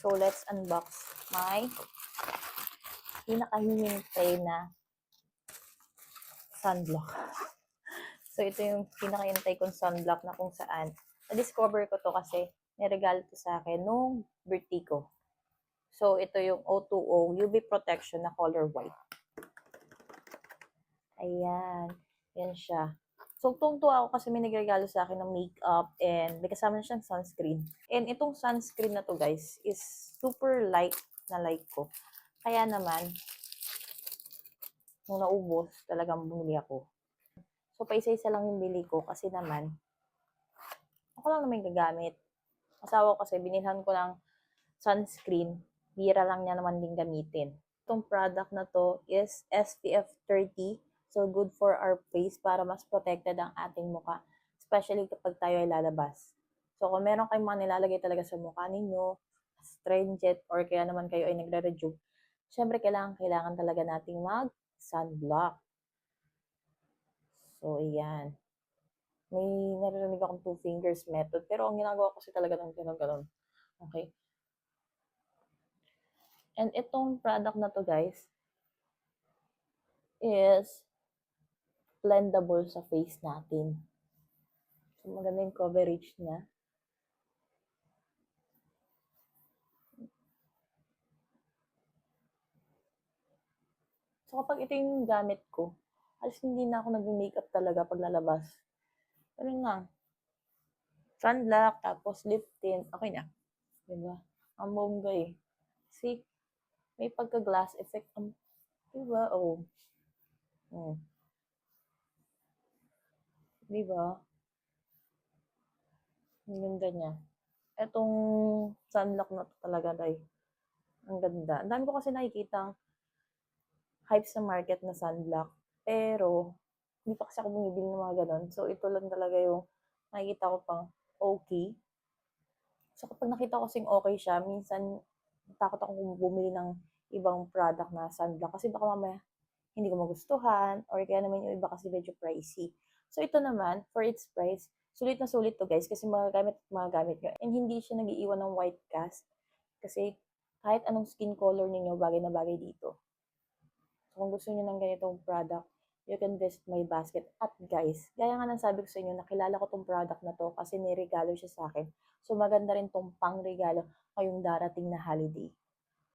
So, let's unbox my pinakahihintay na sunblock. So, ito yung pinakahintay kong sunblock na kung saan na-discover ko to kasi niregalo to sa akin nung birthday ko. So, ito yung O2O UV protection na color white. Ayan. Yan siya. So, tungtuwa ako kasi may nagregalo sa akin ng makeup and may kasama na siyang sunscreen. And itong sunscreen na to guys is super light na like ko. Kaya naman, nung naubos, talagang bumili ako. So, paisa-isa lang yung bili ko kasi naman, ako lang naman gagamit. Asawa ko kasi binilhan ko ng sunscreen, bira lang niya naman din gamitin. Itong product na to is SPF 30. So, good for our face para mas protected ang ating muka. Especially kapag tayo ay lalabas. So, kung meron kayong mga nilalagay talaga sa mukha ninyo, astringent, or kaya naman kayo ay nagre-rejuve, syempre kailangan talaga nating mag-sunblock. So, ayan. May naririnig akong two fingers method. Pero ang ginagawa ko kasi talaga ng gano'n. Okay. And itong product na to guys, is blendable sa face natin. So, maganda yung coverage niya. So, kapag ito yung gamit ko, halos hindi na ako nag-makeup talaga pag lalabas. Pero nga, sunblock, tapos lip tint, okay na. Diba? Ang bongga eh. See, may pagka-glass effect. Diba? Oh. Diba? Ang ganda niya. Etong sunblock na to talaga, day. Ang ganda. Ang dami ko kasi nakikitang hype sa market na sunblock. Pero, hindi pa kasi ako bumibili ng mga ganon. So, ito lang talaga yung nakikita ko pang okay. So, kapag nakita ko kasing okay siya, minsan, takot akong bumili ng ibang product na sunblock. Kasi baka mamaya, hindi ko magustuhan, or kaya naman yung iba kasi medyo pricey. So, ito naman, for its price, sulit na sulit to guys, kasi magagamit nyo. And hindi siya nag-iiwan ng white cast. Kasi, kahit anong skin color ninyo, bagay na bagay dito. So, kung gusto niyo ng ganitong product, you can visit my basket. At guys, gaya nga ng sabi ko sa inyo, nakilala ko tong product na to kasi niregalo siya sa akin. So, maganda rin tong pang regalo ngayong darating na holiday.